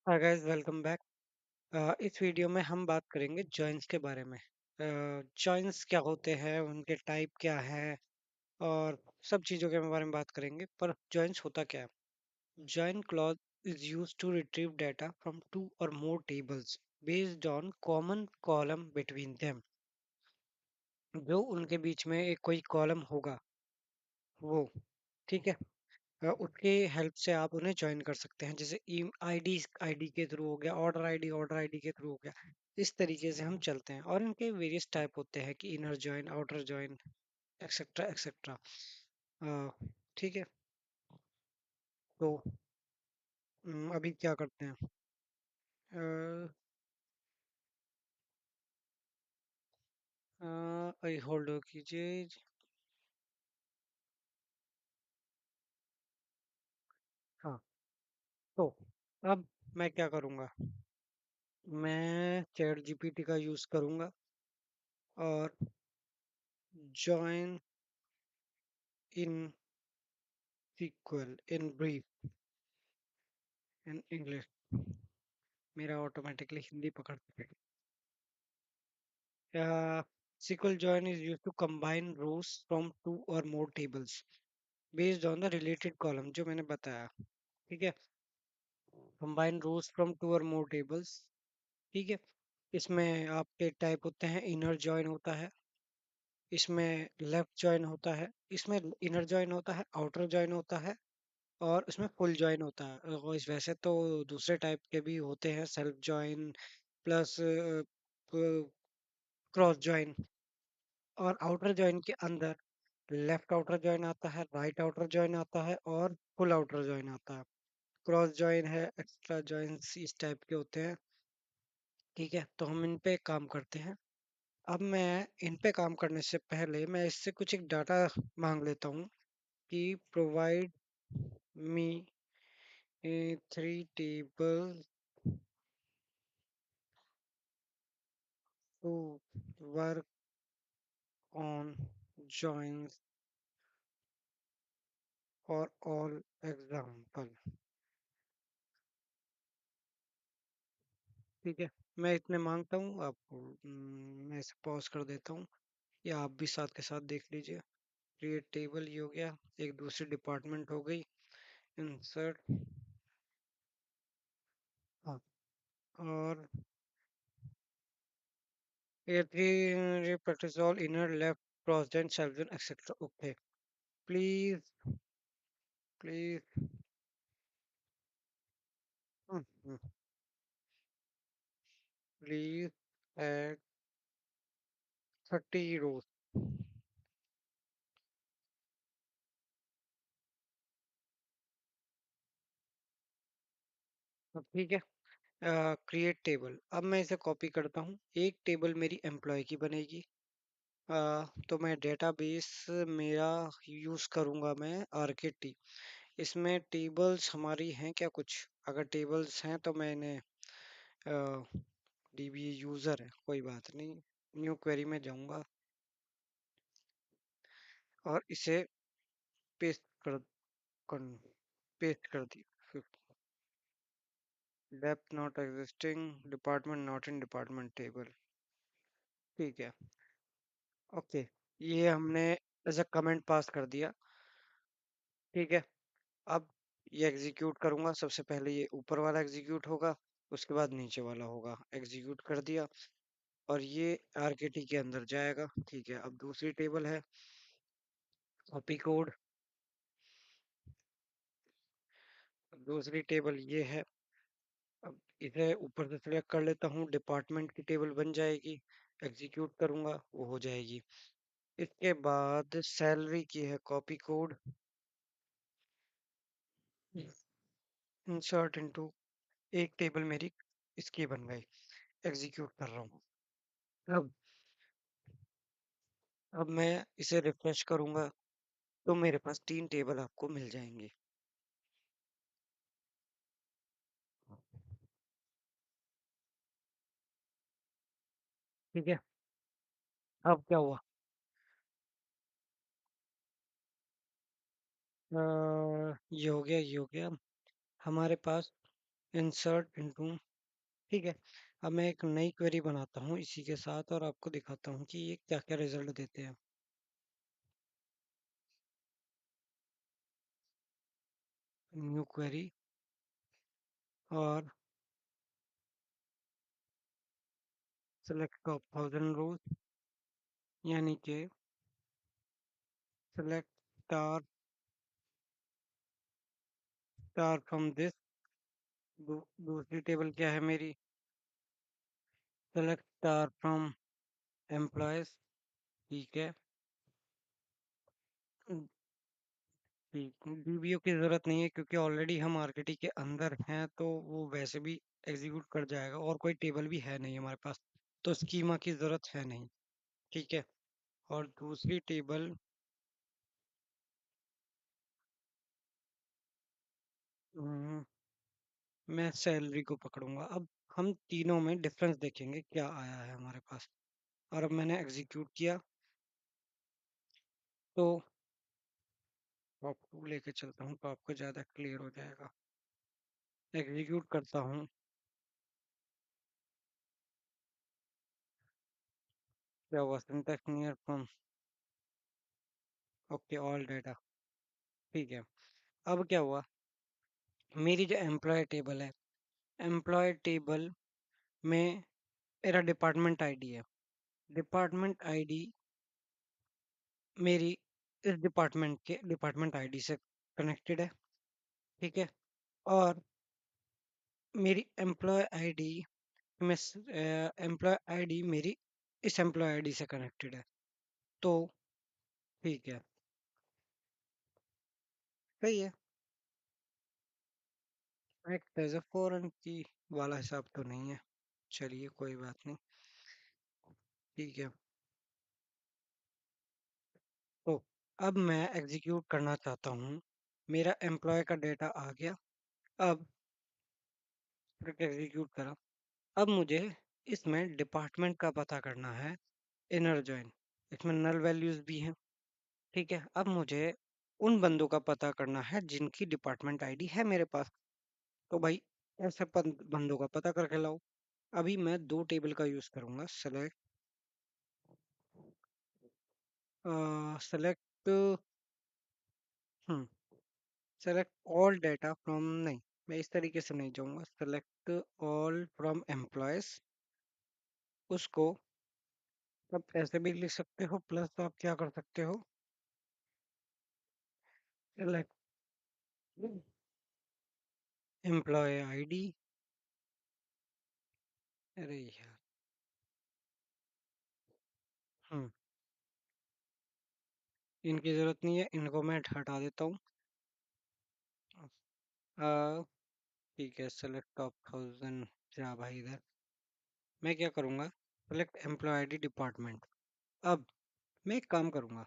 Hi guys, welcome back. इस video में हम बात करेंगे जॉइंस के बारे में। जॉइंस क्या होते हैं, उनके टाइप क्या है और सब चीज़ों के बारे में बात करेंगे। पर जॉइंस होता क्या है? Join clause is used to retrieve data from two or more tables based on common column between them. जो उनके बीच में एक कोई कॉलम होगा वो, ठीक है। उसके हेल्प से आप उन्हें ज्वाइन कर सकते हैं, जैसे आईडी आईडी के थ्रू हो गया, ऑर्डर आईडी के थ्रू हो गया। इस तरीके से हम चलते हैं और इनके वेरियस टाइप होते हैं कि inner join, outer join, etcetera etcetera. ठीक है। तो अभी क्या करते हैं? अभी होल्ड कीजिए। हाँ, तो अब मैं क्या करूँगा? मैं चैट जीपीटी का यूज़ करूँगा और join in SQL in brief in English. मेरा ऑटोमेटिकली हिंदी पकड़ सके। SQL join is used to combine rows from two or more tables based on the related column, जो मैंने बताया। ठीक है। combine rows from two or more tables। ठीक है। इसमें आपके टाइप होते हैं, इनर जॉइन होता है, इसमें लेफ्ट जॉइन होता है, इसमें इनर जॉइन होता है, आउटर जॉइन होता है और इसमें फुल जॉइन होता है। और इस वैसे तो दूसरे टाइप के भी होते हैं, self join plus cross join. और आउटर जॉइन के अंदर लेफ्ट आउटर जॉइन आता है, राइट आउटर जॉइन आता है और फुल आउटर जॉइन आता है। क्रॉस जॉइन है, एक्स्ट्रा जॉइन इस टाइप के होते हैं। ठीक है, तो हम इन पे काम करते हैं। अब मैं इन पे काम करने से पहले मैं इससे कुछ एक डाटा मांग लेता हूँ कि provide me three table to work on joins for all example. ठीक है, मैं इतने मांगता हूँ आपको। मैं इसे पॉज कर देता हूँ या आप भी साथ के साथ देख लीजिए। क्रिएट टेबल ये हो गया, एक दूसरी डिपार्टमेंट हो गई। इंसर्ट। हाँ, और practice all inner left president सेल्वन etcetera. Okay, please please please add 30 rows. ठीक है। क्रिएट टेबल, अब मैं इसे कॉपी करता हूँ। एक टेबल मेरी एम्प्लॉय की बनेगी। तो मैं डेटाबेस मेरा यूज़ करूँगा, मैं आरकेटी। इसमें टेबल्स हमारी हैं क्या कुछ? अगर टेबल्स हैं तो मैं इन्हें डीबी यूज़र है, कोई बात नहीं। न्यू क्वेरी में जाऊँगा और इसे पेस्ट कर पेस्ट कर दी। Depth not existing, department not in department table. ठीक है। ओके, ये हमने एज अ कमेंट पास कर दिया। ठीक है। अब ये एग्जीक्यूट करूंगा। सबसे पहले ये ऊपर वाला एग्जीक्यूट होगा, उसके बाद नीचे वाला होगा। एग्जीक्यूट कर दिया और ये आरकेटी के अंदर जाएगा। ठीक है, अब दूसरी टेबल है, कॉपी कोड। दूसरी टेबल ये है। अब इसे ऊपर से सिलेक्ट कर लेता हूँ, डिपार्टमेंट की टेबल बन जाएगी। एग्जीक्यूट करूंगा, वो हो जाएगी। इसके बाद सैलरी की है, कॉपी कोड, इंसर्ट इनटू। एक टेबल मेरी इसकी बन गई। एग्जीक्यूट कर रहा हूँ। अब अब मैं इसे रिफ्रेश करूंगा तो मेरे पास 3 टेबल आपको मिल जाएंगे। ठीक है। अब क्या हुआ? ये हो गया, ये हो गया। हमारे पास इंसर्ट इनटू। ठीक है। अब मैं एक नई क्वेरी बनाता हूँ इसी के साथ और आपको दिखाता हूँ कि ये क्या क्या रिजल्ट देते हैं। न्यू क्वेरी और सेलेक्ट टॉप 1000 रोज, यानी कि select star star from this. दूसरी टेबल क्या है मेरी? Select star from employees. ठीक है। ठीक, डीबीओ की ज़रूरत नहीं है क्योंकि ऑलरेडी हम आरकेटी के अंदर हैं, तो वो वैसे भी एग्जीक्यूट कर जाएगा और कोई टेबल भी है नहीं हमारे पास, तो स्कीमा की ज़रूरत है नहीं। ठीक है। और दूसरी टेबल, मैं सैलरी को पकड़ूंगा। अब हम तीनों में डिफरेंस देखेंगे क्या आया है हमारे पास। और अब मैंने एग्जीक्यूट किया तो आपको लेके चलता हूँ तो आपको ज़्यादा क्लियर हो जाएगा। एग्जीक्यूट करता हूँ। क्या हुआ? Syntax near from. Okay, all data. ठीक है। अब क्या हुआ? मेरी जो एम्प्लॉय टेबल है, एम्प्लॉय टेबल में मेरा डिपार्टमेंट आईडी है। डिपार्टमेंट आईडी मेरी इस डिपार्टमेंट के डिपार्टमेंट आईडी से कनेक्टेड है। ठीक है। और मेरी एम्प्लॉय आईडी में एम्प्लॉय आईडी मेरी इस एम्प्लॉय आईडी से कनेक्टेड है। तो ठीक है, सही है। एक्ट एज अ फॉरेन की वाला हिसाब तो नहीं है। चलिए कोई बात नहीं। ठीक है। तो अब मैं एग्जीक्यूट करना चाहता हूँ। मेरा एम्प्लॉय का डेटा आ गया। अब एग्जीक्यूट करा। अब मुझे इसमें डिपार्टमेंट का पता करना है। इनर जॉइन, इसमें नल वैल्यूज भी हैं। ठीक है। अब मुझे उन बंदों का पता करना है जिनकी डिपार्टमेंट आईडी है मेरे पास। तो भाई ऐसे बंदों का पता करके लाओ। अभी मैं दो टेबल का यूज करूंगा। Select select all data from, नहीं, मैं इस तरीके से नहीं जाऊंगा। सेलेक्ट ऑल फ्रॉम एम्प्लॉयज, उसको आप ऐसे भी लिख सकते हो, प्लस आप क्या कर सकते हो, सेलेक्ट एम्प्लॉय आईडी। अरे यार। हम्म इनकी जरूरत नहीं है, इनको मैं हटा देता हूँ। आ, ठीक है। सेलेक्ट टॉप 1000, जा भाई इधर। मैं क्या करूँगा? Select employee ID department. अब मैं एक काम करूँगा।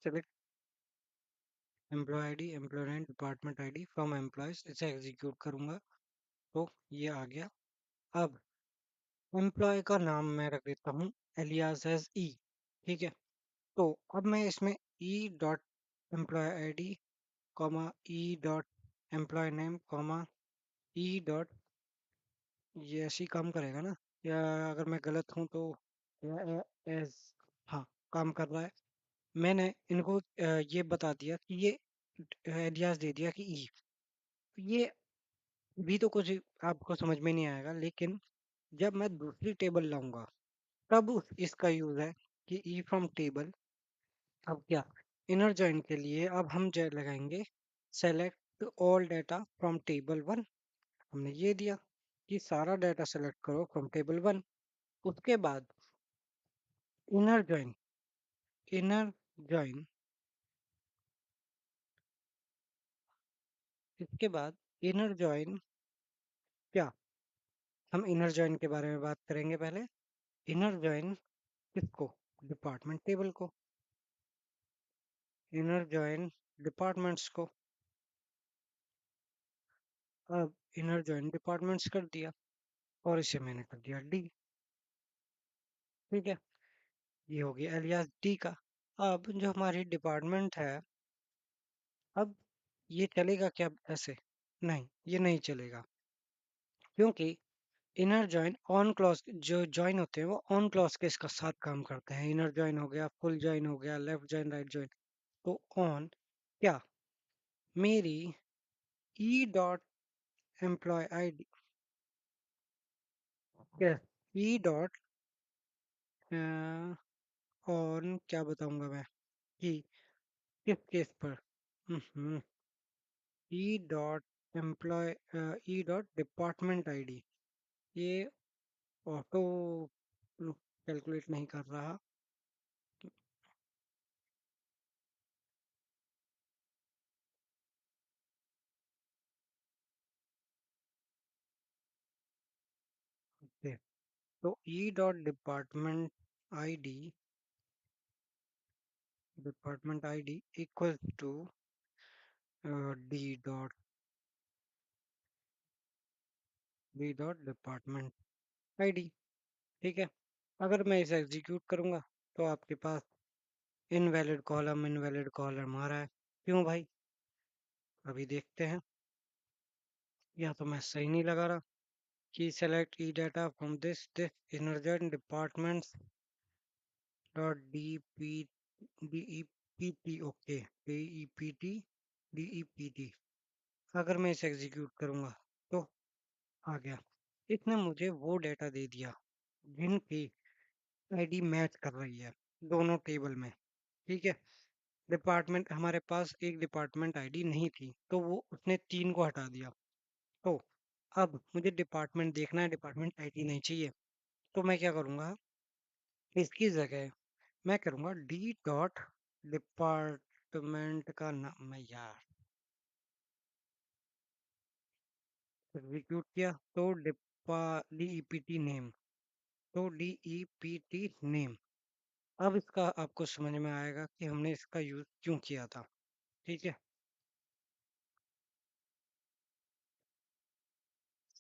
Select employee ID, employee name, department ID from employees, इसे एग्जीक्यूट करूँगा तो ये आ गया। अब एम्प्लॉय का नाम मैं रख देता हूँ एलियास एज ई। ठीक है। तो अब मैं इसमें E dot employee ID comma E dot employee name comma E dot, ये ऐसे ही काम करेगा ना? या अगर मैं गलत हूँ तो या एज, हाँ, काम कर रहा है। मैंने इनको ये बता दिया कि ये एलियास दे दिया कि ई। ये भी तो कुछ आपको समझ में नहीं आएगा, लेकिन जब मैं दूसरी टेबल लाऊंगा तब इसका यूज है कि ई फ्रॉम टेबल। अब क्या? इनर जॉइन के लिए अब हम जो लगाएंगे, select all data from table one. हमने ये दिया कि सारा डाटा सेलेक्ट करो फ्रॉम टेबल वन। उसके बाद इनर जॉइन, इनर जॉइन, इसके बाद इनर जॉइन क्या? हम इनर जॉइन के बारे में बात करेंगे पहले। इनर जॉइन किसको? डिपार्टमेंट टेबल को। इनर जॉइन डिपार्टमेंट्स को। अब इनर जॉइन डिपार्टमेंट्स कर दिया और इसे मैंने कर दिया डी। ठीक है। ये हो गया एलियास डी का। अब जो हमारी डिपार्टमेंट है, अब ये चलेगा क्या ऐसे? नहीं, ये नहीं चलेगा, क्योंकि इनर जॉइन ऑन क्लॉज जो जॉइन होते हैं वो ऑन क्लॉज के इसका साथ काम करते हैं। इनर जॉइन हो गया, फुल जॉइन हो गया, लेफ्ट जॉइन, राइट जॉइन। तो ऑन क्या, मेरी E dot employee I D, E dot on क्या बताऊंगा मैं कि किस केस पर, E dot employee, E dot department ID, ये ऑटो कैलकुलेट नहीं कर रहा। ओके, तो E dot department ID equal to D dot department ID. ठीक है, अगर मैं इसे एग्जीक्यूट करूंगा तो आपके पास इनवैलिड कॉलम आ रहा है। क्यों भाई? अभी देखते हैं। या तो मैं सही नहीं लगा रहा कि select E data from this inner join departments dot D E P T. Okay, D E P T, D E P T. अगर मैं इसे एग्जीक्यूट करूंगा तो आ गया। इसने मुझे वो डेटा दे दिया जिनकी आईडी मैच कर रही है दोनों टेबल में। ठीक है, डिपार्टमेंट हमारे पास एक डिपार्टमेंट आईडी नहीं थी, तो वो उसने तीन को हटा दिया। तो अब मुझे डिपार्टमेंट देखना है, डिपार्टमेंट आईडी नहीं चाहिए। तो मैं क्या करूँगा, इसकी जगह मैं करूँगा डी डॉट डिपार्टमेंट का नाम, मैं यार एग्जीक्यूट किया तो डिपा D E P T name, तो D E P T name. अब इसका आपको समझ में आएगा कि हमने इसका यूज़ क्यों किया था। ठीक है,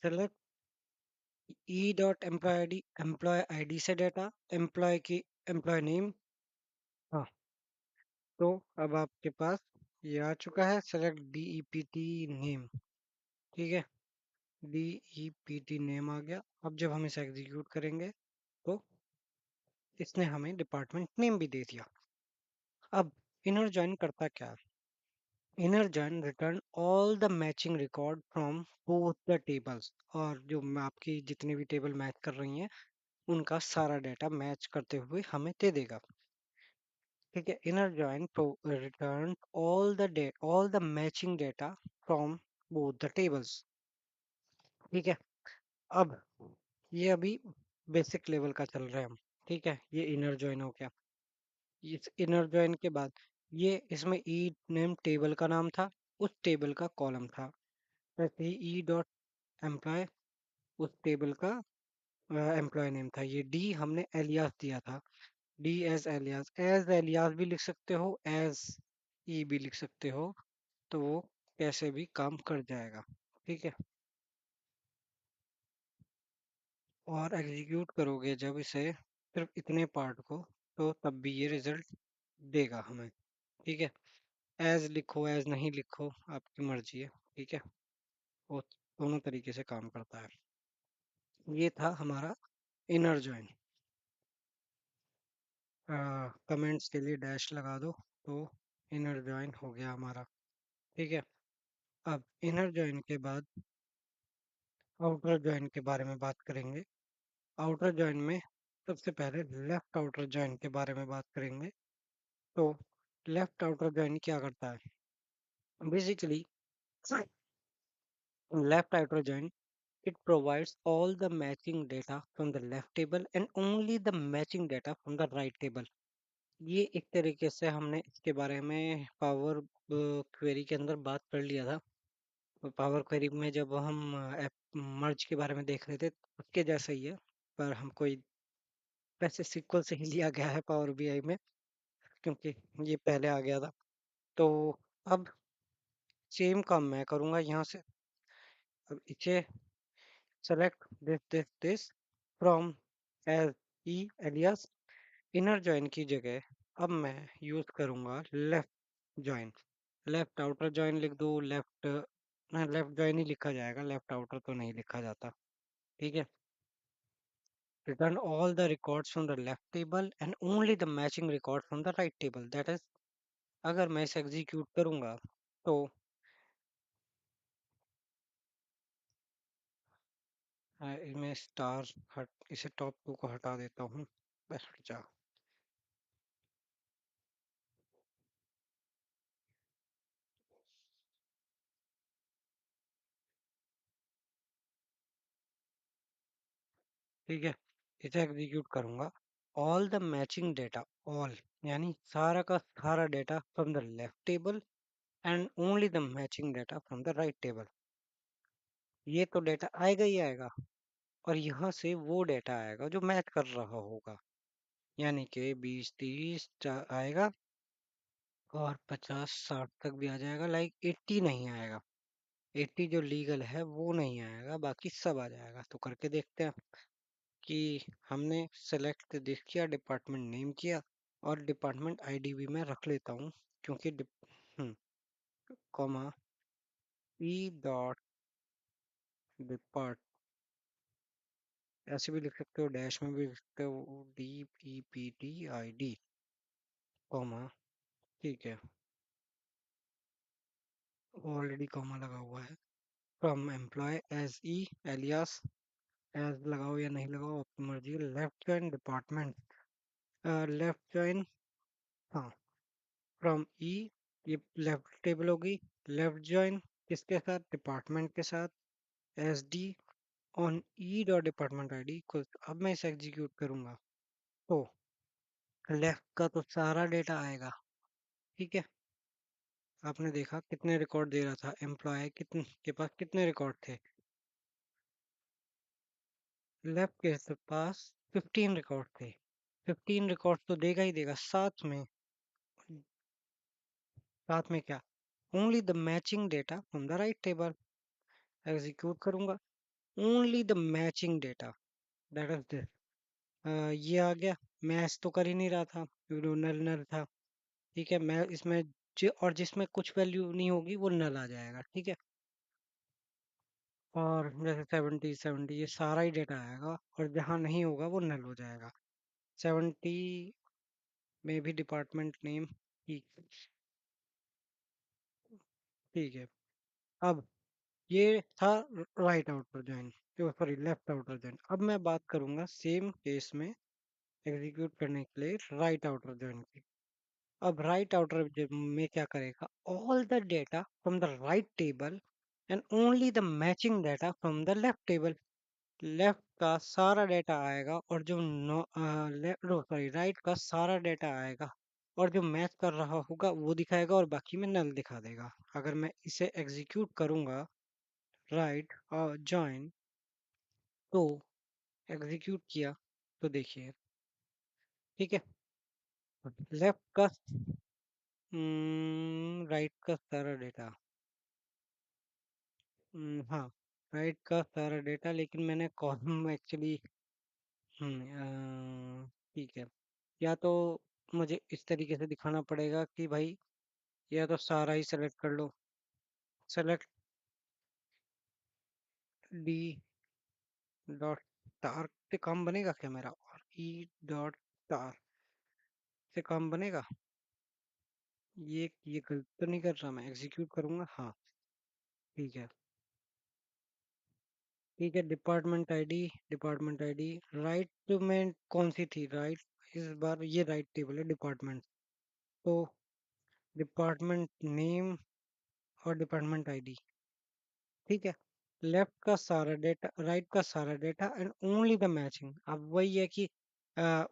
select E dot employee ID से डाटा, एम्प्लॉय की एम्प्लॉय नेम। हाँ, तो अब आपके पास ये आ चुका है, select D E P T name. ठीक है, D E P T name आ गया। अब जब हम इसे एग्जीक्यूट करेंगे तो इसने हमें डिपार्टमेंट नेम भी दे दिया। अब इनर जॉइन करता क्या? Inner join return all the matching record from both the tables, और जो आपकी जितनी भी टेबल मैच कर रही हैं उनका सारा डाटा मैच करते हुए हमें दे देगा। ठीक है, inner join return all the matching data from both the tables. ठीक है, अब ये अभी बेसिक लेवल का चल रहा है हम। ठीक है, ये इनर जॉइन हो गया। इस इनर जॉइन के बाद ये इसमें ई नेम टेबल का नाम था, उस टेबल का कॉलम था। वैसे ही ई डॉट एम्प्लॉय उस टेबल का एम्प्लॉय नेम था। ये डी हमने एलियास दिया था, डी एज एलियास भी लिख सकते हो, एज ई भी लिख सकते हो, तो वो कैसे भी काम कर जाएगा। ठीक है, और एग्जीक्यूट करोगे जब इसे सिर्फ इतने पार्ट को, तो तब भी ये रिजल्ट देगा हमें। ठीक है, एज लिखो एज नहीं लिखो आपकी मर्जी है। ठीक है, वो दोनों तरीके से काम करता है। ये था हमारा इनर जॉइन। कमेंट्स के लिए डैश लगा दो, तो इनर जॉइन हो गया हमारा। ठीक है, अब इनर जॉइन के बाद आउटर जॉइन के बारे में बात करेंगे। आउटर जॉइन में सबसे पहले लेफ्ट आउटर जॉइन के बारे में बात करेंगे। तो लेफ्ट आउटर जॉइन क्या करता है? Basically left outer join, it provides all the matching data from the left table and only the matching data from the right table. ये एक तरीके से हमने इसके बारे में पावर क्वेरी के अंदर बात कर लिया था। पावर क्वेरी में जब हम मर्ज के बारे में देख रहे थे, उसके जैसा ही है, पर हम कोई वैसे सिक्वल से ही लिया गया है पावर बीआई में, क्योंकि ये पहले आ गया था। तो अब सेम काम मैं करूंगा यहाँ से। अब इसे select this from as E alias, inner join की जगह अब मैं यूज करूंगा left join. Left outer join लिख दो, लेफ्ट, लेफ्ट जॉइन ही लिखा जाएगा, लेफ्ट आउटर तो नहीं लिखा जाता। ठीक है। Return all the records from the left table and only the matching record from the right table. That is, अगर मैं इसे एग्जीक्यूट करूंगा तो मैं स्टार हट, इसे टॉप टू को हटा देता हूँ। बस हट जा। ठीक है, इसे एग्जीक्यूट करूंगा। All the matching data, all यानी सारा का सारा data from the left table and only the matching data from the right table. ये तो डेटा आएगा ही आएगा, और यहाँ से वो डेटा आएगा जो मैच कर रहा होगा, यानी कि 20 30 आएगा, और 50 60 तक भी आ जाएगा। लाइक 80 नहीं आएगा, 80 जो लीगल है वो नहीं आएगा, बाकी सब आ जाएगा। तो करके देखते हैं कि हमने सेलेक्ट दिस किया, डिपार्टमेंट नेम किया, और डिपार्टमेंट आईडी भी मैं रख लेता हूँ, क्योंकि कॉमा ई डॉट डिपार्ट, ऐसे भी लिख सकते हो, डैश में भी लिख सकते हो, DPPT ID, कॉमा। ठीक है, ऑलरेडी कॉमा लगा हुआ है। From employee as E alias, as लगाओ या नहीं लगाओ आपकी मर्जी है। Left join department, left join, हाँ, फ्रॉम ई, ये लेफ्ट टेबल होगी। लेफ्ट जॉइन किसके साथ, डिपार्टमेंट के साथ, S D on E dot department ID को। अब मैं इसे एग्जीक्यूट करूंगा तो लेफ्ट का तो सारा डेटा आएगा। ठीक है, आपने देखा कितने रिकॉर्ड दे रहा था, एम्प्लॉय कितने के पास कितने रिकॉर्ड थे, लेफ्ट के पास 15 रिकॉर्ड थे। 15 रिकॉर्ड तो देगा ही देगा, साथ में, साथ में क्या, only the matching data from the right table. Execute करूंगा, only the matching data, that is this. ये आ गया, मैच तो कर ही नहीं रहा था क्योंकि वो नल नल था। ठीक है, मैं इसमें और जिसमें कुछ वैल्यू नहीं होगी वो नल आ जाएगा। ठीक है, और जैसे 70 70 ये सारा ही डेटा आएगा, और जहाँ नहीं होगा वो नल हो जाएगा। 70 में भी डिपार्टमेंट नेम, ठीक, ठीक है। अब ये था राइट आउटर जॉइन, जो सॉरी लेफ्ट आउटर जॉइन। अब मैं बात करूंगा सेम केस में एग्जीक्यूट करने के लिए राइट आउटर जॉइन की। अब राइट आउटर में क्या करेगा, all the data from the right table and only the matching data from the left table. Left का सारा डेटा आएगा, और जो नो सॉरी राइट का सारा डेटा आएगा, और जो मैच कर रहा होगा वो दिखाएगा, और बाकी में नल दिखा देगा। अगर मैं इसे एग्जीक्यूट करूंगा, राइट और जॉइन, तो एग्जीक्यूट किया तो देखिए, ठीक है, लेफ्ट का, राइट का सारा डेटा, हाँ, राइट का सारा डेटा, लेकिन मैंने कॉलम एक्चुअली, ठीक है, या तो मुझे इस तरीके से दिखाना पड़ेगा कि भाई, या तो सारा ही सेलेक्ट कर लो, सेलेक्ट डी डॉट स्टार से काम बनेगा क्या मेरा, और ई डॉट स्टार से काम बनेगा। ये गलत तो नहीं कर रहा, मैं एग्जीक्यूट करूंगा, हाँ, ठीक है। ठीक है, डिपार्टमेंट आईडी राइट में कौन सी थी, राइट, इस बार ये राइट टेबल है डिपार्टमेंट, तो डिपार्टमेंट नेम और डिपार्टमेंट आईडी। ठीक है, लेफ्ट का सारा डेटा, राइट का सारा data and only the matching. अब वही है कि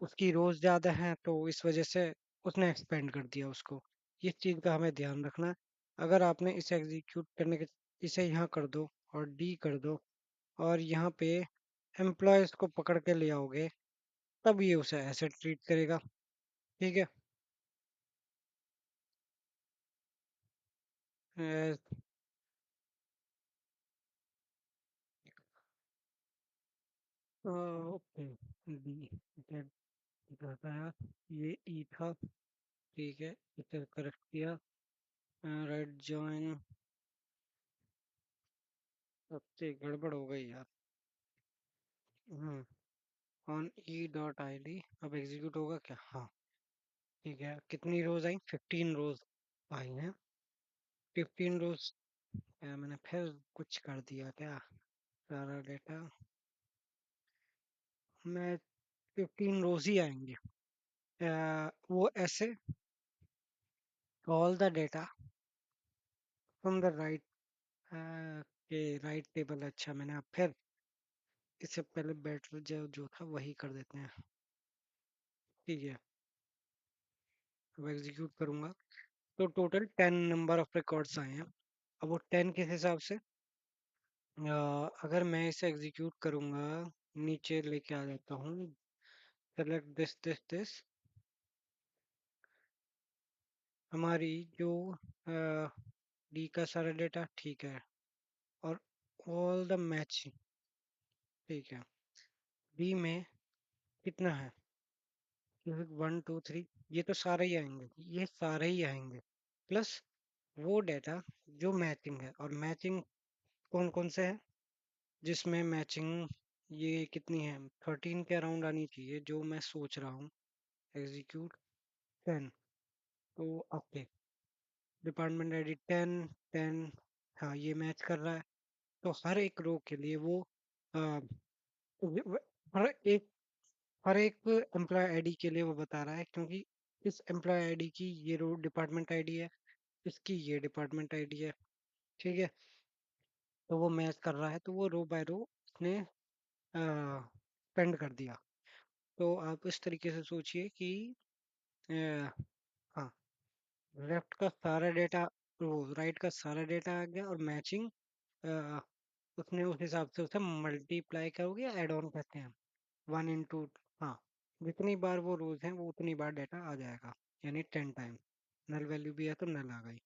उसकी रोज ज्यादा है, तो इस वजह से उसने एक्सपेंड कर दिया उसको। इस चीज का हमें ध्यान रखना है। अगर आपने इसे एग्जीक्यूट करने के, इसे यहाँ कर दो और डी कर दो, और यहाँ पे एम्प्लॉयज को पकड़ के ले आओगे, तब ये उसे ऐसे ट्रीट करेगा। ठीक है, ओके, डी जेड बताया, ये ई था। ठीक है, इसे करेक्ट किया, राइट जॉइन, सबसे गड़बड़ हो गई यार। Hmm on E dot I D, अब एग्जीक्यूट होगा क्या? हाँ ठीक है। कितनी रोज आई? 15 रोज आई हैं। 15 रोज। मैंने फिर कुछ कर दिया क्या? सारा डेटा मैं 15 रोज ही आएंगे। वो ऐसे, all the data from the right के राइट टेबल। अच्छा मैंने अब फिर इससे पहले बेटर जो जो था वही कर देते हैं। ठीक है, अब एग्जीक्यूट करूंगा तो टोटल 10 नंबर ऑफ रिकॉर्ड्स आए हैं। अब वो 10 किस हिसाब से? अगर मैं इसे एग्जीक्यूट करूंगा, नीचे लेके आ जाता हूँ, सेलेक्ट दिस, हमारी जो डी का सारा डेटा ठीक है, और ऑल द मैच ठीक है। बी में कितना है? 1 2 3, ये तो सारे ही आएंगे, ये सारे ही आएंगे, प्लस वो डेटा जो मैचिंग है। और मैचिंग कौन कौन से है जिसमें मैचिंग? ये कितनी है? 13 के अराउंड आनी चाहिए जो मैं सोच रहा हूँ। एग्जीक्यूट 10, तो ओके, डिपार्टमेंट आईडी 10 10, हाँ ये मैच कर रहा है। तो हर एक रो के लिए वो अ, हर एक हर एक एम्प्लॉय आईडी के लिए वो बता रहा है, क्योंकि इस एम्प्लॉय आईडी की ये रो डिपार्टमेंट आईडी है, इसकी ये डिपार्टमेंट आईडी है। ठीक है, तो वो मैच कर रहा है, तो वो रो बाय रो उसने पेंड कर दिया। तो आप इस तरीके से सोचिए कि अ, हाँ, लेफ्ट का सारा डेटा, वो राइट का सारा डेटा आ गया, और मैचिंग उसने उस हिसाब से उसे मल्टीप्लाई करोगे, ऐड ऑन कहते हैं, 1 into, हाँ, जितनी बार वो रोज हैं वो उतनी बार डेटा आ जाएगा, यानी 10 टाइम। नल वैल्यू भी है तो नल आ गई।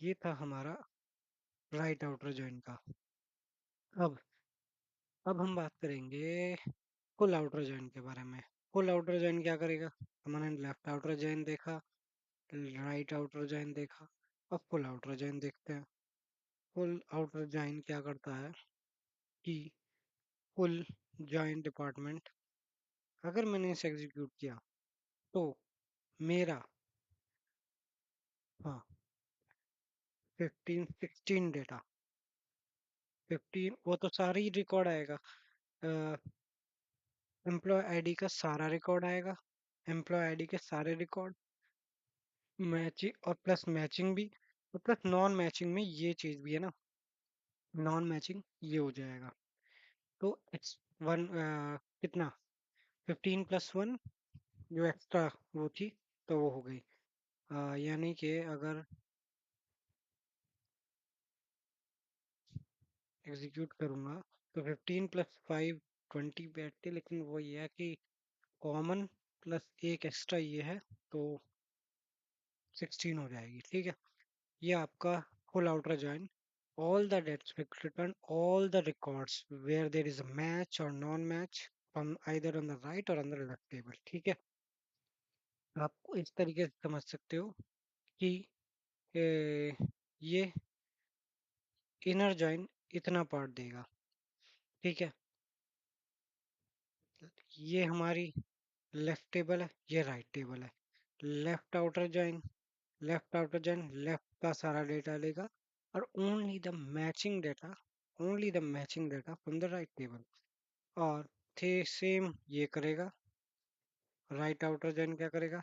ये था हमारा राइट आउटर जॉइन का। अब अब हम बात करेंगे फुल आउटर जॉइन के बारे में। फुल आउटर जॉइन क्या करेगा? हमने लेफ्ट आउटर जॉइन देखा, राइट आउटर जॉइन देखा, अब फुल आउटर जॉइन देखते हैं। फुल आउटर जॉइन क्या करता है कि फुल जॉइन डिपार्टमेंट, अगर मैंने इसे एग्जीक्यूट किया तो मेरा, हाँ, 15 16 डेटा, 15 वो तो सारी ही रिकॉर्ड आएगा। एम्प्लॉय आईडी का सारा रिकॉर्ड आएगा, एम्प्लॉय आईडी के सारे रिकॉर्ड, मैचिंग और प्लस मैचिंग भी, और प्लस नॉन मैचिंग में ये चीज भी है ना, नॉन मैचिंग ये हो जाएगा। तो एक्स वन कितना, 15 + 1 जो एक्स्ट्रा वो थी, तो वो हो गई। यानी कि अगर एग्जीक्यूट करूंगा तो 15 + 5 20 बैठते, लेकिन वो ये है कि कॉमन प्लस एक एक्स्ट्रा ये है, तो 16 हो जाएगी। ठीक है, ये आपका full outer join. All the dates will return all the records where there is a match or non-match from either on the right or on the left table। ठीक है, आप इस तरीके से समझ सकते हो कि ये इनर जॉइन इतना पार्ट देगा। ठीक है, ये हमारी लेफ्ट टेबल है, ये राइट टेबल है। Left outer join, left outer join left का सारा डेटा लेगा, और only the matching data, only the matching data from the right table. और थे सेम ये करेगा। राइट आउटर जॉइन क्या करेगा?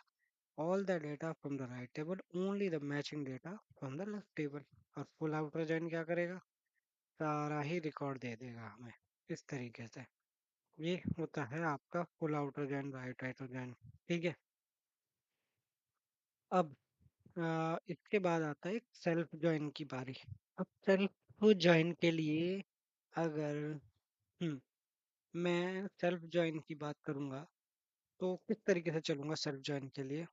All the data from the right table, only the matching data from the left table. और full outer join क्या करेगा? सारा ही रिकॉर्ड दे देगा हमें, इस तरीके से। ये होता है आपका full outer join, right outer join. ठीक है, अब इसके बाद आता है सेल्फ जॉइन की बारी। अब सेल्फ जॉइन के लिए, अगर हम्म मैं सेल्फ जॉइन की बात करूंगा तो किस तरीके से चलूंगा सेल्फ जॉइन के लिए?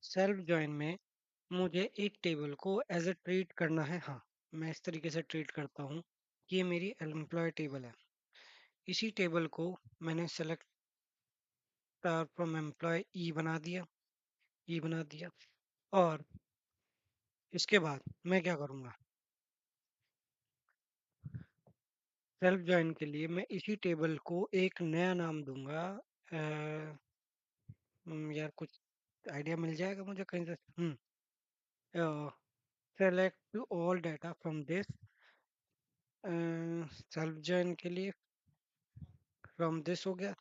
सेल्फ जॉइन में मुझे एक टेबल को एज ए ट्रीट करना है। हाँ, मैं इस तरीके से ट्रीट करता हूँ कि ये मेरी एम्प्लॉय टेबल है। इसी टेबल को मैंने सेलेक्ट फ्रॉम एम्प्लॉय ई बना दिया, ई बना दिया, और इसके बाद मैं क्या करूँगा, सेल्फ जॉइन के लिए मैं इसी टेबल को एक नया नाम दूंगा। यार कुछ आइडिया मिल जाएगा मुझे कहीं से। Select all data from this, self join के लिए फ्रॉम दिस हो गया।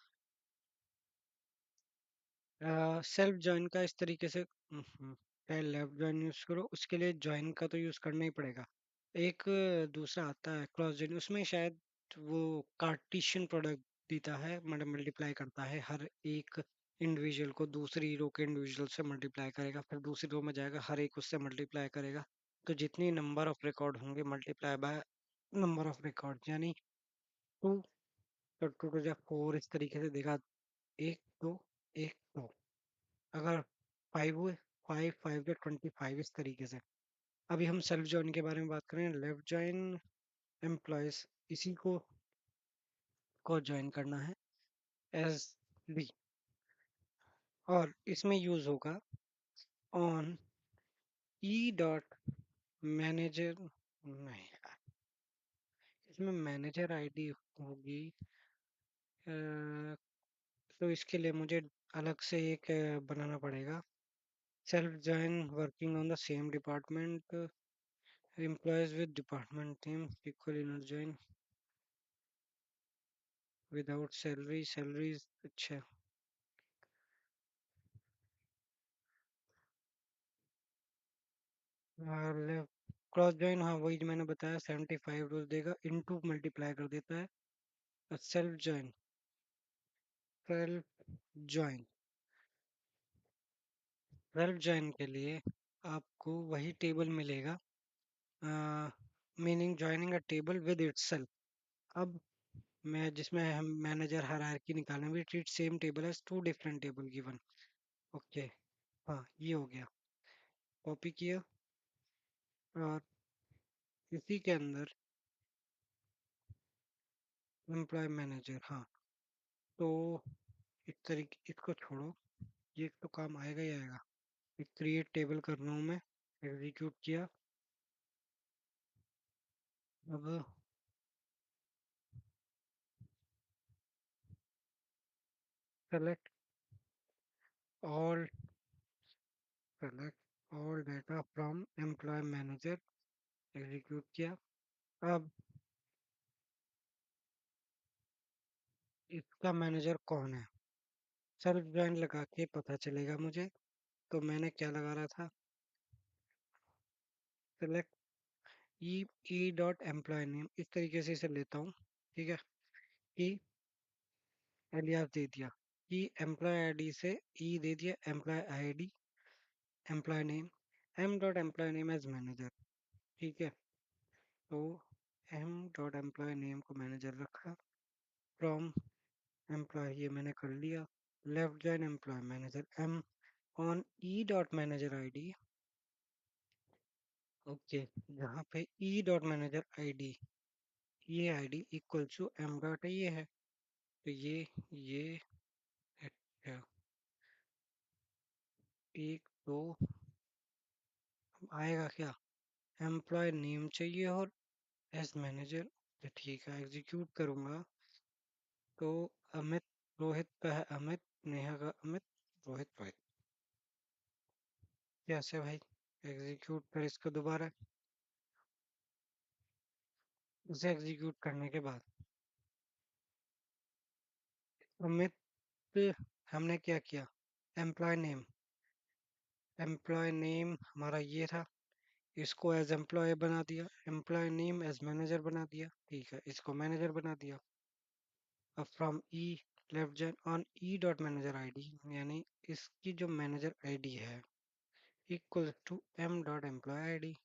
सेल्फ जॉइन का इस तरीके से चाहे लेफ्ट जॉइन यूज करो, उसके लिए जॉइन का तो यूज करना ही पड़ेगा। एक दूसरा आता है क्रॉस जॉइन, उसमें शायद वो कार्टेशियन प्रोडक्ट देता है, मतलब मल्टीप्लाई करता है हर एक इंडिविजुअल को, दूसरी रो के इंडिविजुअल से मल्टीप्लाई करेगा, फिर दूसरी रो में जाएगा, हर एक उससे मल्टीप्लाई करेगा। तो जितनी नंबर ऑफ रिकॉर्ड होंगे multiply by number of record, यानी टू, तो टू टू जा फोर, इस तरीके से देगा। एक दो, एक दो, अगर फाइव हुए, फाइव फाइव के 25, इस तरीके से। अभी हम सेल्फ जॉइन के बारे में बात करें, लेफ्ट जॉइन एम्प्लॉयज, इसी को ज्वाइन करना है एज बी, और इसमें यूज होगा ऑन ई डॉट मैनेजर, नहीं यार, इसमें मैनेजर आईडी होगी। तो इसके लिए मुझे अलग से एक बनाना पड़ेगा, self join working on the same department, employees with department name equal inner join without salary, salaries, अच्छा। और क्रॉस जॉइन, हाँ वही जो मैंने बताया, 75 रोज देगा, इनटू मल्टीप्लाई कर देता है। Self join, self join, self join के लिए आपको वही टेबल मिलेगा, meaning joining a table with itself. अब मैं जिसमें हम मैनेजर हायरार्की निकालें, we treat same table as two different table given. Okay, हाँ ये हो गया, कॉपी किया, और इसी के अंदर एम्प्लॉय मैनेजर, हाँ। तो इस तरीके, इसको छोड़ो, ये तो काम आएगा ही आएगा। एक क्रिएट टेबल कर रहा हूँ मैं, एग्जीक्यूट किया। अब select all, select all data from employee manager, execute किया। अब इसका मैनेजर कौन है, सेल्फ ज्वाइन लगा के पता चलेगा मुझे। तो मैंने क्या लगा रहा था, सेलेक्ट ई, ई डॉट एम्प्लॉय नेम, इस तरीके से इसे लेता हूँ, ठीक है। ई एलियास दे दिया, ई एम्प्लॉय आईडी से ई दे दिया employee ID, employee name, M dot employee name as manager, ठीक है। तो एम डॉट एम्प्लॉय नेम को मैनेजर रखा, फ्रॉम एम्प्लॉय, ये मैंने कर लिया। Left join employee manager M on E dot manager ID, okay, जहाँ पे ई डॉट मैनेजर आईडी, ये ID equal to M dot ये है, तो ये अच्छा, एक दो, आएगा क्या, एम्प्लॉय नेम चाहिए और एज मैनेजर, तो ठीक है एग्जीक्यूट करूँगा। तो अमित, रोहित का है अमित, नेहा का अमित, रोहित रोहित, कैसे भाई, एग्जीक्यूट कर इसको दोबारा। उसे एग्जीक्यूट करने के बाद अमित, हमने क्या किया, एम्प्लॉय नेम, एम्प्लॉय नेम हमारा ये था, इसको एज एम्प्लॉय बना दिया, एम्प्लॉय नेम एज मैनेजर बना दिया, ठीक है, इसको मैनेजर बना दिया। अब from E, left join on E dot manager ID, यानी इसकी जो मैनेजर आईडी है equal to M dot employee ID,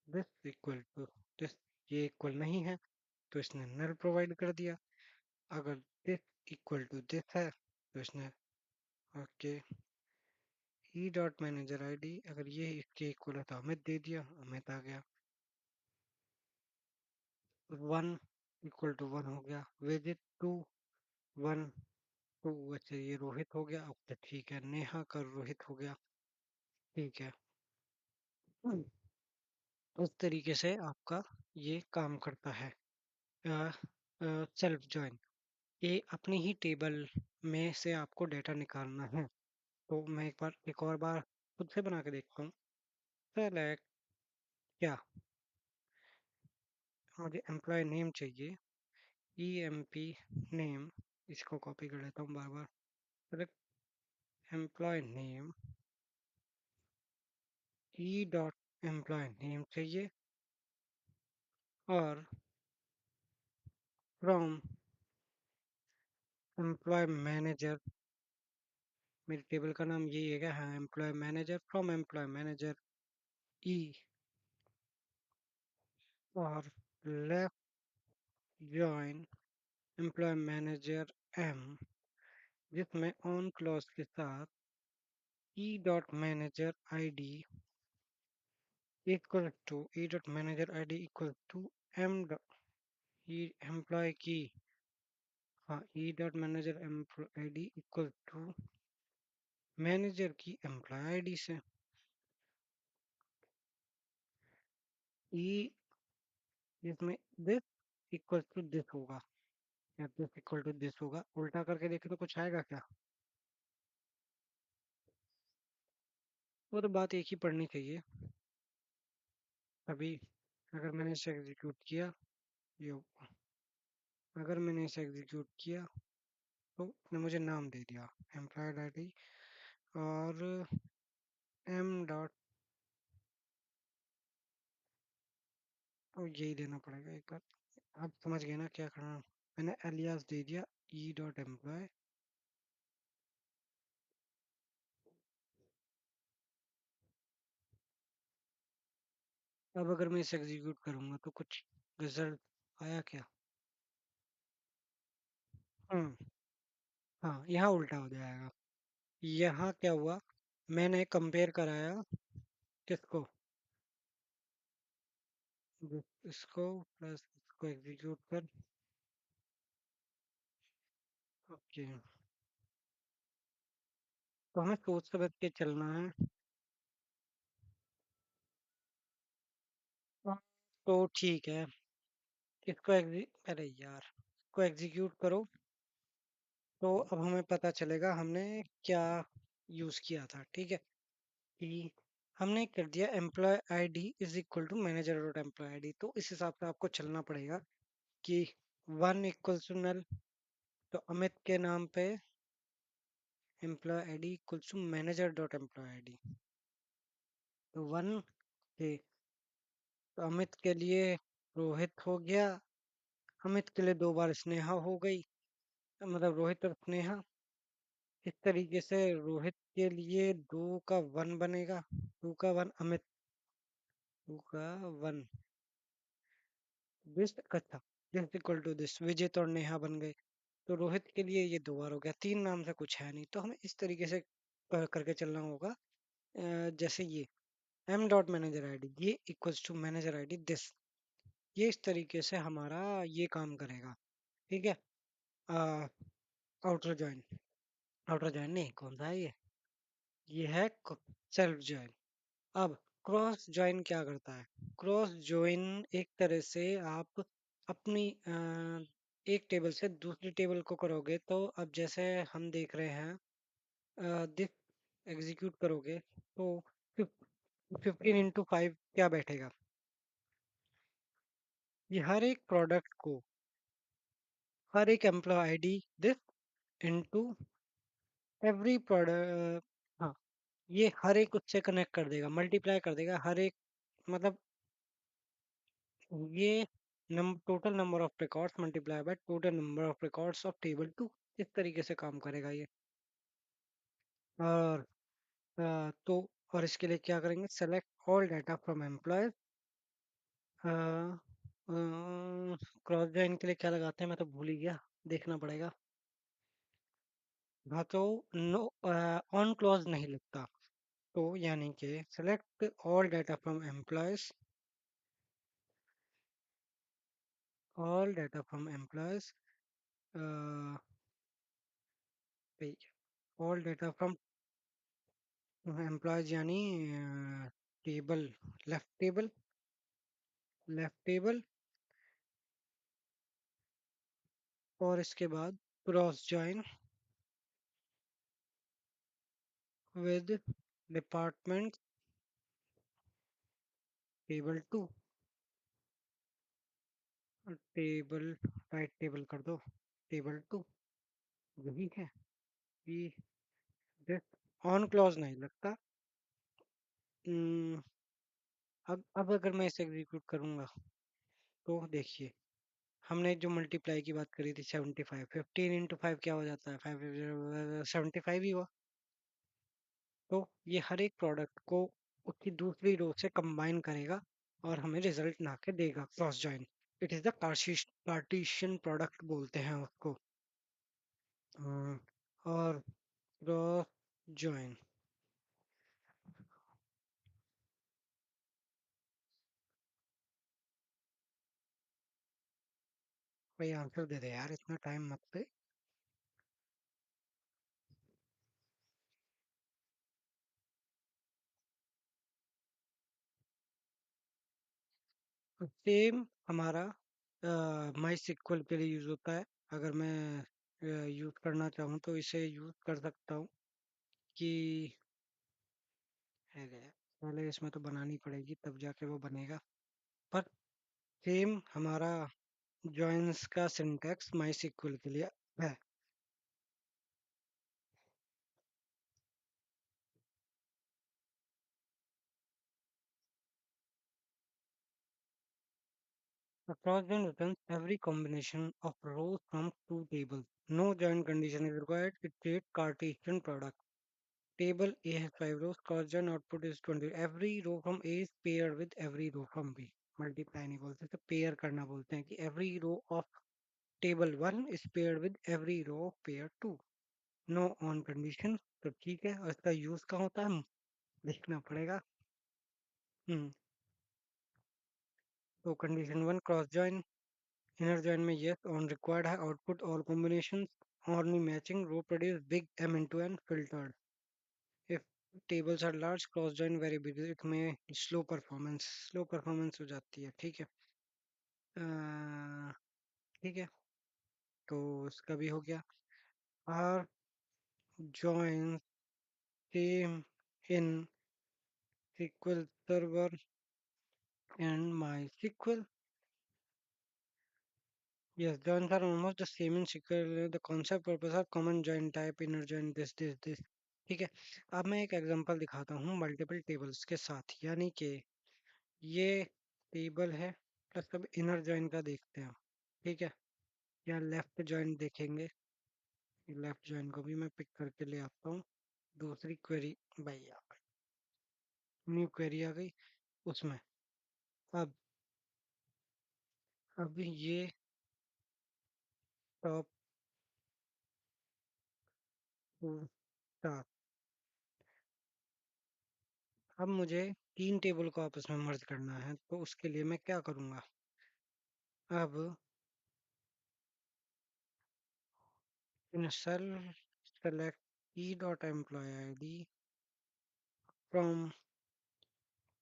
this equal to this, ये इक्वल नहीं है तो इसने नल प्रोवाइड कर दिया। अगर दिस इक्वल टू दिस है तो इसने, ओके, ई डॉट मैनेजर आईडी, अगर ये इसके इक्वल है तो अमित दे दिया, अमित आ गया। वन इक्वल टू वन हो गया, विजिट टू वन, टू, अच्छा ये रोहित हो गया, ओके ठीक है, नेहा का रोहित हो गया, ठीक है। उस तरीके से आपका ये काम करता है। सेल्फ जॉइन, ये अपनी ही टेबल में से आपको डेटा निकालना है। तो मैं एक और बार खुद से बना के देखता हूँ। सेलेक्ट क्या, मुझे एम्प्लॉय नेम चाहिए, ई एम पी नेम, इसको कॉपी कर लेता हूँ बार बार। Select employee name, E dot employee name चाहिए, और फ्रॉम एम्प्लॉय मैनेजर, मेरी टेबल का नाम यही है क्या? हाँ, employee manager, from employee manager E, और left join employee manager M, जिसमें ऑन क्लॉज के साथ E dot manager I D equal to, E dot manager I D equal to M E employee की, हाँ, E dot manager employee I D equal to manager की employee I D से। E, जिसमें this equal to this होगा, या this equal to this होगा, उल्टा करके देखे तो कुछ आएगा क्या? वो तो बात एक ही पढ़नी चाहिए। अभी अगर मैंने इसे एग्जीक्यूट किया, ये अगर मैंने इसे एग्जीक्यूट किया तो उसने मुझे नाम दे दिया एम्प्लॉयड आईडी, और एम डॉट, तो यही देना पड़ेगा एक बार। आप समझ गए ना क्या करना? मैंने एलियास दे दिया ई डॉट एम्प्लॉय, अब अगर मैं इसे एग्जीक्यूट करूंगा तो कुछ रिजल्ट आया क्या? हम्म, हाँ, यहाँ उल्टा हो जाएगा। यहाँ क्या हुआ, मैंने कंपेयर कराया किसको, इसको प्लस इसको, एग्जीक्यूट कर, ओके। तो हमें सोच समझ के चलना है। हाँ, तो ठीक है, इसको अरे यार, इसको एग्जीक्यूट करो, तो अब हमें पता चलेगा हमने क्या यूज किया था। ठीक है, कि हमने कर दिया employee ID is equal to manager dot employee ID, तो इस हिसाब से आपको चलना पड़ेगा कि वन इक्वल टू नल, तो अमित के नाम पे employee ID equal to manager dot employee ID, तो वन के, तो अमित के लिए रोहित हो गया, अमित के लिए दो बार स्नेहा हो गई, मतलब रोहित और स्नेहा। इस तरीके से रोहित के लिए दो का वन बनेगा, टू का वन अमित, टू का वन दिस, अच्छा, दिस इक्वल टू दिस, विजित और नेहा बन गए। तो रोहित के लिए ये दो बार हो गया, तीन नाम से कुछ है नहीं, तो हमें इस तरीके से करके चलना होगा। जैसे ये एम डॉट मैनेजर आईडी ये equals to manager ID this, ये इस तरीके से हमारा ये काम करेगा। ठीक है, आउटर जॉइन, आउटर जॉइन नहीं, कौन सा है ये है सेल्फ जॉइन। अब क्रॉस जॉइन क्या करता है? क्रॉस जॉइन एक तरह से आप अपनी एक टेबल से दूसरी टेबल को करोगे, तो अब जैसे हम देख रहे हैं, दिस एग्जीक्यूट करोगे तो 15 into 5 क्या बैठेगा? ये हर एक प्रोडक्ट को, हर एक employee ID this into every product, हाँ, ये हर एक उससे कनेक्ट कर देगा, मल्टीप्लाई कर देगा हर एक, मतलब ये total number of records multiply by total number of records of table two, इस तरीके से काम करेगा ये। और तो और इसके लिए क्या करेंगे, select all data from employ, cross join के लिए क्या लगाते हैं मैं तो भूल ही गया, देखना पड़ेगा। हाँ, तो नो, ऑन क्लॉज नहीं लगता, तो यानी कि select all data from employees, all data from employees, all data from employees यानी table, left table, left table, और इसके बाद cross join with department table two. Table, right table कर दो, टेबल टू, यही है ये। ऑन क्लॉज नहीं लगता। हम्म, अब अगर मैं इसे एग्जीक्यूट करूंगा तो देखिए, हमने जो मल्टीप्लाई की बात करी थी 75, 15 × 5 क्या हो जाता है, 5 75 ही हुआ। तो ये हर एक प्रोडक्ट को उसकी दूसरी रो से कंबाइन करेगा और हमें रिजल्ट ला के देगा cross join. It is the Cartesian product बोलते हैं उसको। हम्म, और क्रॉस जॉइन, भाई आंसर दे दे यार, इतना टाइम मत पे। सेम हमारा माई सिक्वल के लिए यूज होता है। अगर मैं यूज करना चाहूँ तो इसे यूज कर सकता हूँ कि अरे पहले इसमें तो बनानी पड़ेगी तब जाके वो बनेगा। पर सेम हमारा जॉइंस का सिंटैक्स माई सिक्वल के लिए है। A cross-join returns every combination of rows from two tables. No join condition is required. It creates Cartesian product. Table A has 5 rows. Cross-join output is 20. Every row from A is paired with every row from B. Multiply नहीं बोलते तो pair करना बोलते हैं कि every row of table 1 is paired with every row of pair 2. Know on condition, तो ठीक है। और इसका यूज कहाँ होता है देखना पड़ेगा। हम्म, तो condition 1 cross join, inner join में यस ऑन रिक्वायर्ड है, output all combination, only matching row produce big m into n filtered. If tables are large, cross join very big, it may slow performance हो जाती है। ठीक है। ठीक है, तो इसका भी हो गया। Are join same in SQL server and MySQL. Yes, joins are almost the same in SQL. The concept purpose are common join type, inner join this. ठीक है। अब मैं एक एग्जांपल दिखाता हूँ मल्टीपल टेबल्स के साथ, यानी कि ये टेबल है प्लस अब इनर जॉइन का देखते हैं। ठीक है, या लेफ्ट जॉइन देखेंगे। लेफ्ट जॉइन को भी मैं पिक करके ले आता हूँ। दूसरी क्वेरी भाई, न्यू क्वेरी आ गई उसमें। अब अब ये टॉप टू स्टार, अब मुझे तीन टेबल को आपस में मर्ज करना है, तो उसके लिए मैं क्या करूँगा। अब इन सेल select E dot employee ID from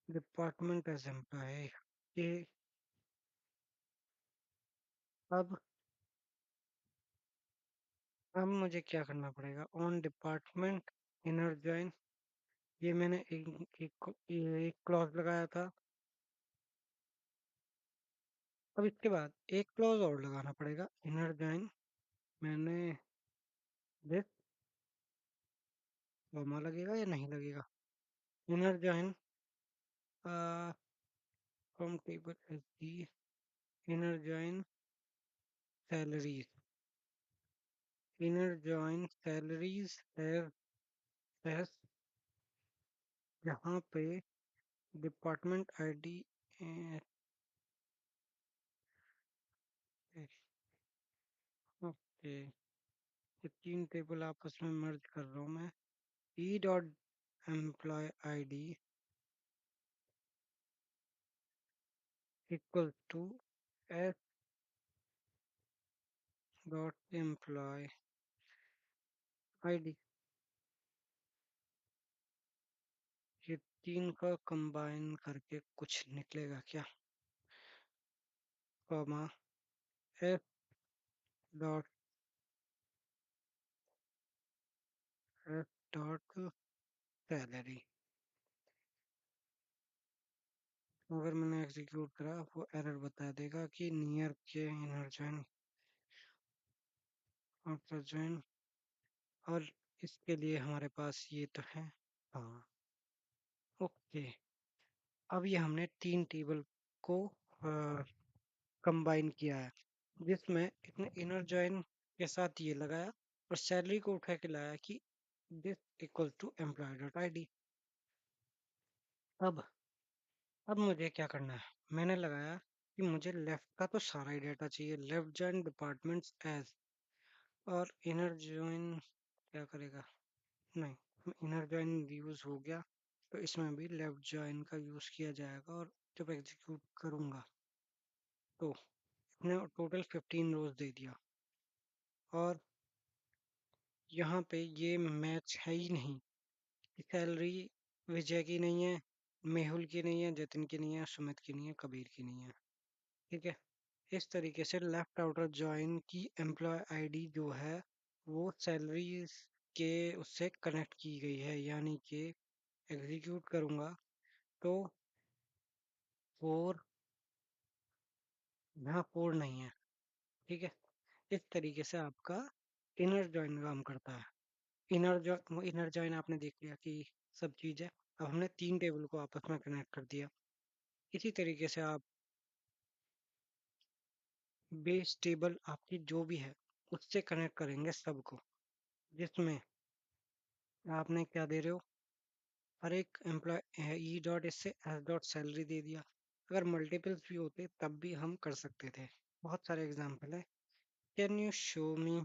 department as employee. ये अब अब मुझे क्या करना पड़ेगा, ऑन डिपार्टमेंट इनर जॉइन, ये मैंने एक क्लॉज लगाया था। अब इसके बाद एक क्लॉज और लगाना पड़ेगा, इनर जॉइन, मैंने दिस, कॉमा लगेगा या नहीं लगेगा, inner join from table S D, inner join salaries, inner join salaries S, यहाँ पे डिपार्टमेंट आईडी। ओके, ये तीन टेबल आपस में मर्ज कर रहा हूँ मैं। E dot employee ID equal to S dot employee ID। ये तीन का कंबाइन करके कुछ निकलेगा क्या? Comma F dot F dot salary. अगर मैंने एग्जीक्यूट करा वो एरर बता देगा कि नियर के इनर जॉइन आफ्टर जॉइन। और इसके लिए हमारे पास ये तो है। हाँ, ओके। अब ये हमने तीन टेबल को कंबाइन किया है, जिसमें इसने इनर जॉइन के साथ ये लगाया और सैलरी को उठा के लाया कि this equal to employee dot I D. अब अब मुझे क्या करना है, मैंने लगाया कि मुझे लेफ्ट का तो सारा ही डाटा चाहिए, लेफ्ट जॉइन डिपार्टमेंट्स एज। और इनर जॉइन क्या करेगा? नहीं, इनर जॉइन यूज हो गया, तो इसमें भी लेफ्ट जॉइन का यूज किया जाएगा। और जब एग्जीक्यूट करूंगा तो इसने टोटल 15 रोज दे दिया। और यहाँ पे ये मैच है ही नहीं कि सैलरी विजय की नहीं है, मेहुल की नहीं है, जतिन की नहीं है, सुमित की नहीं है, कबीर की नहीं है। ठीक है, इस तरीके से लेफ्ट आउटर जॉइन की एम्प्लॉय आईडी जो है वो सैलरी के उससे कनेक्ट की गई है, यानी कि एग्जीक्यूट करूंगा तो फोर, यहाँ फोर नहीं है। ठीक है, इस तरीके से आपका इनर जॉइन काम करता है। इनर जॉइन आपने देख लिया कि सब चीज है। अब हमने तीन टेबल को आपस में कनेक्ट कर दिया। इसी तरीके से आप बेस टेबल आपकी जो भी है उससे कनेक्ट करेंगे सबको, जिसमें आपने क्या दे रहे हो, हर एक एम्प्लॉय ई डॉट इससे एस डॉट सैलरी दे दिया। अगर मल्टीपल्स भी होते तब भी हम कर सकते थे। बहुत सारे एग्जाम्पल है। Can you show me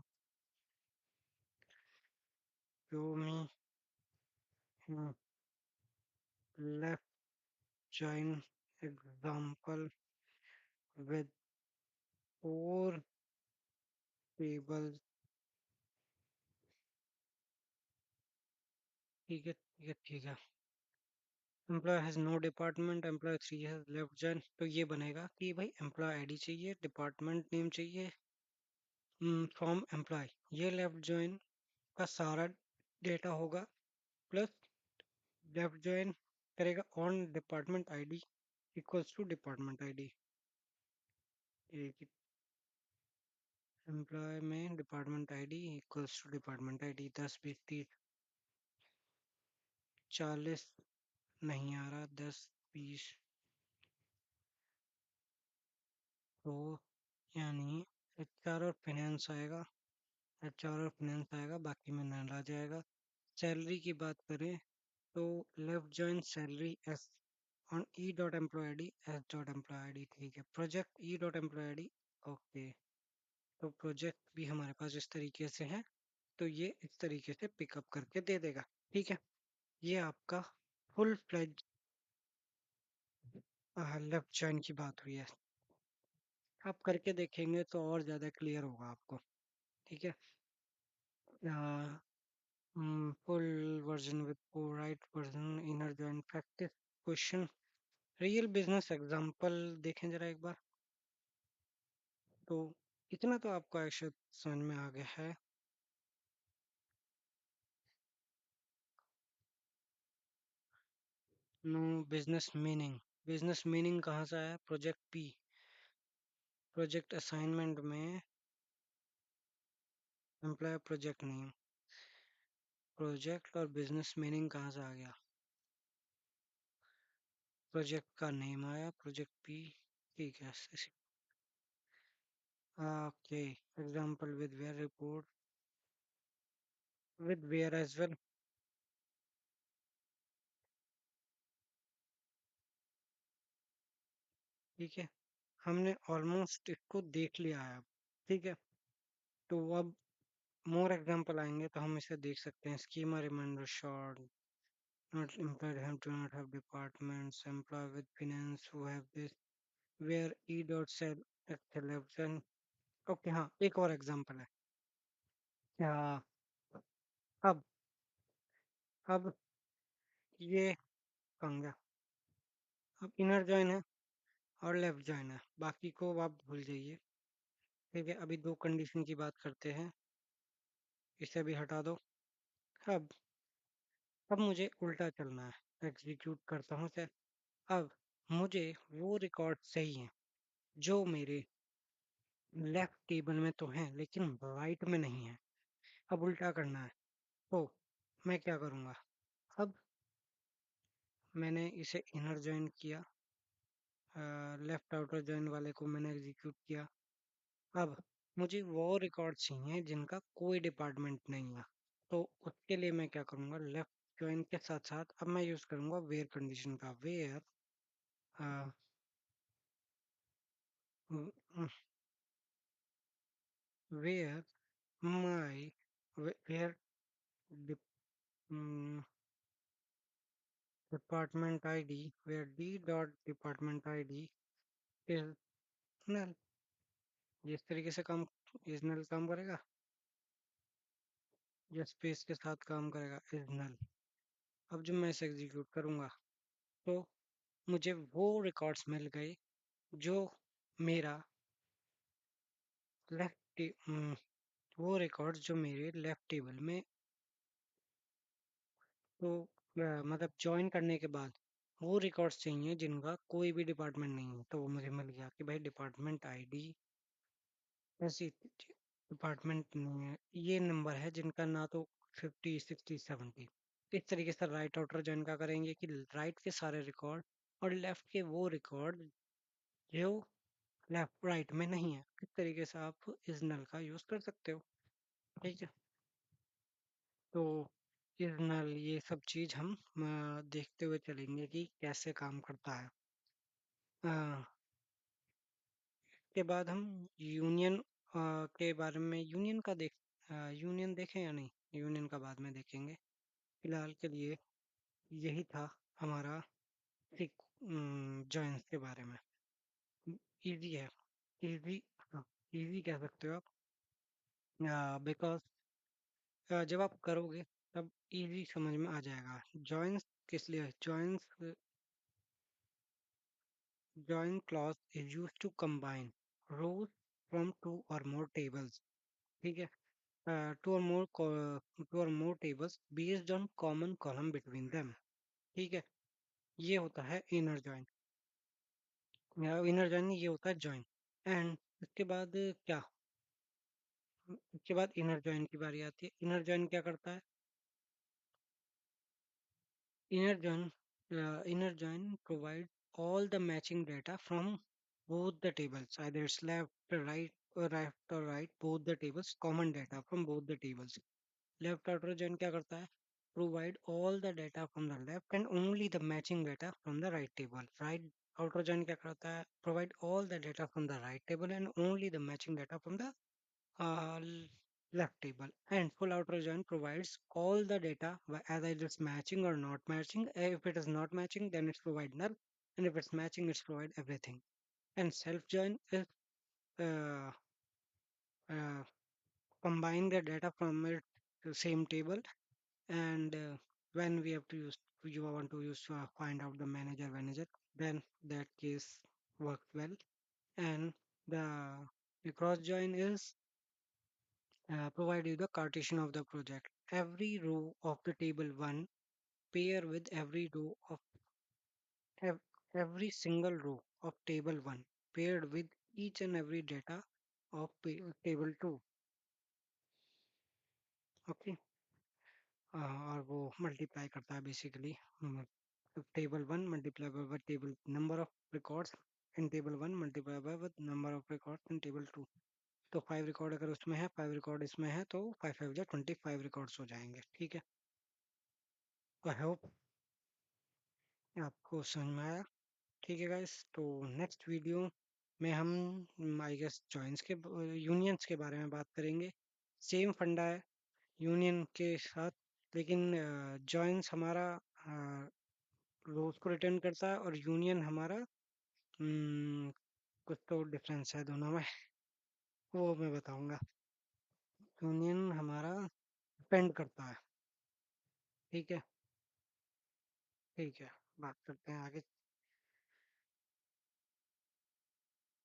left join example with four table? ठीक है, ठीक है, ठीक है। Employee has no department, employee 3 has left join. तो ये बनेगा कि भाई एम्प्लॉय आईडी चाहिए, डिपार्टमेंट नेम चाहिए, फ्रॉम एम्प्लॉय, ये लेफ्ट जॉइन का सारा डेटा होगा। प्लस लेफ्ट जॉइन करेगा on department ID equals to department ID. एक एम्प्लॉय में department ID equals to department ID. 10, 20, 30, 40 नहीं आ रहा, 10, 20, तो यानी एचआर और फाइनेंस आएगा। एचआर और फाइनेंस आएगा, बाकी में नल आ जाएगा। सैलरी की बात करें तो left join salary S on E dot employee I D S dot employee I D. ठीक है, project E dot employee I D. Okay, तो प्रोजेक्ट भी हमारे पास इस तरीके से है, तो ये इस तरीके से पिकअप करके दे देगा। ठीक है, ये आपका फुल फ्लेज लेफ्ट जॉइन की बात हुई है। आप करके देखेंगे तो और ज़्यादा क्लियर होगा आपको। ठीक है, full version with right version inner join practice question real business example देखें जरा एक बार। तो इतना तो आपको शायद समझ में आ गया है। नो बिजनेस मीनिंग कहाँ से आया? प्रोजेक्ट पी, प्रोजेक्ट असाइनमेंट में एम्प्लॉय प्रोजेक्ट नेम, प्रोजेक्ट और बिजनेस मीनिंग कहाँ से आ गया? प्रोजेक्ट का नेम आया, प्रोजेक्ट पी। ठीक है, okay. Example with where report with where as well. ठीक है, हमने ऑलमोस्ट इसको देख लिया है अब। ठीक है, तो अब मोर एग्जांपल आएंगे तो हम इसे देख सकते हैं। Schema reminder short, not employed have do not have departments, employed with finance who have this, where e dot cell exception। Okay, हाँ, एक और एग्जांपल है। क्या? अब अब ये कहाँ गया? अब इनर जॉइन है और लेफ्ट जॉइन है, बाकी को आप भूल जाइए। ठीक है, अभी दो कंडीशन की बात करते हैं, इसे भी हटा दो। अब अब मुझे उल्टा चलना है, एग्जीक्यूट करता हूँ इसे। अब मुझे वो रिकॉर्ड चाहिए जो मेरे लेफ्ट टेबल में तो हैं लेकिन राइट में नहीं है। अब उल्टा करना है, तो मैं क्या करूँगा? अब मैंने इसे इनर जॉइन किया, लेफ्ट आउटर जॉइन वाले को मैंने एग्जीक्यूट किया। अब मुझे वो रिकॉर्ड चाहिए जिनका कोई डिपार्टमेंट नहीं है, तो उसके लिए मैं क्या करूँगा? लेफ्ट जॉइन के साथ साथ अब मैं यूज़ करूँगा वेयर कंडीशन का। Where where my where department ID, where D dot department ID is null. जिस तरीके से काम इज नल काम करेगा, या स्पेस के साथ काम करेगा, इज नल। अब जब मैं इसे एग्जीक्यूट करूँगा तो मुझे वो रिकॉर्ड्स मिल गए जो मेरा वो रिकॉर्ड्स जो मेरे लेफ्ट टेबल में, तो मतलब ज्वाइन करने के बाद वो रिकॉर्ड्स चाहिए जिनका कोई भी डिपार्टमेंट नहीं है। तो वो मुझे मिल गया कि भाई डिपार्टमेंट आईडी ऐसी डिपार्टमेंट नहीं है, ये नंबर है जिनका ना तो 50, 60, 70। इस तरीके से राइट आउटर जॉइन का करेंगे कि राइट के सारे रिकॉर्ड और लेफ्ट के वो रिकॉर्ड जो लेफ्ट राइट में नहीं है। इस तरीके से आप इस नल का यूज कर सकते हो। ठीक है, तो इस नल ये सब चीज हम देखते हुए चलेंगे कि कैसे काम करता है। अ, के बाद हम यूनियन के बारे में, यूनियन देखें या नहीं, यूनियन का बाद में देखेंगे। फिलहाल के लिए यही था हमारा जॉइंस के बारे में। इजी है, इजी, हाँ, इजी कह सकते हो आप, बिकॉज जब आप करोगे तब इजी समझ में आ जाएगा। जॉइंस किस लिए? Join clause is use to combine rows from two or more tables। ठीक है, two or more tables based on common column between them। ठीक है, ये होता है इनर जॉइन। इनर जॉइन ये होता है जॉइन। एंड इसके बाद क्या? इसके बाद इनर जॉइन की बारी आती है। इनर जॉइन क्या करता है? Inner join, inner join provide all the matching data from both the tables, either it's left, or right, both the tables, common data from both the tables. Left outer join क्या करता है? Provide all the data from the left and only the matching data from the right table. Right outer join क्या करता है? Provide all the data from the right table and only the matching data from the uh, left table. And full outer join provides all the data either it's matching or not matching. If it is not matching, then it's provide null, and if it's matching, it's provide everything. And self join is uh, uh, combine the data from it to same table, and when we have to use, you want to use find out the manager, then that case works well. And the cross join is provide you the Cartesian of the project. Every row of the table 1 pair with every row of ev- every single row of table 1 paired with each and every data of table 2। Okay, और वो multiply करता है basically table 1 multiply by table number of records in table 1 multiply by with number of records in table 2। तो 5 record अगर उसमें है, 5 record इसमें है, तो 5 5 जा 25 रिकॉर्ड्स हो जाएंगे। ठीक है, आई होप आपको समझ में आया। ठीक है गाइस, तो नेक्स्ट वीडियो में हम आई गेस जॉइंस के यूनियंस के बारे में बात करेंगे। सेम फंडा है यूनियन के साथ, लेकिन जॉइंस हमारा रोज को रिटर्न करता है और यूनियन हमारा कुछ तो डिफरेंस है दोनों में, वो मैं बताऊंगा। यूनियन हमारा डिपेंड करता है। ठीक है, ठीक है। बात करते हैं आगे।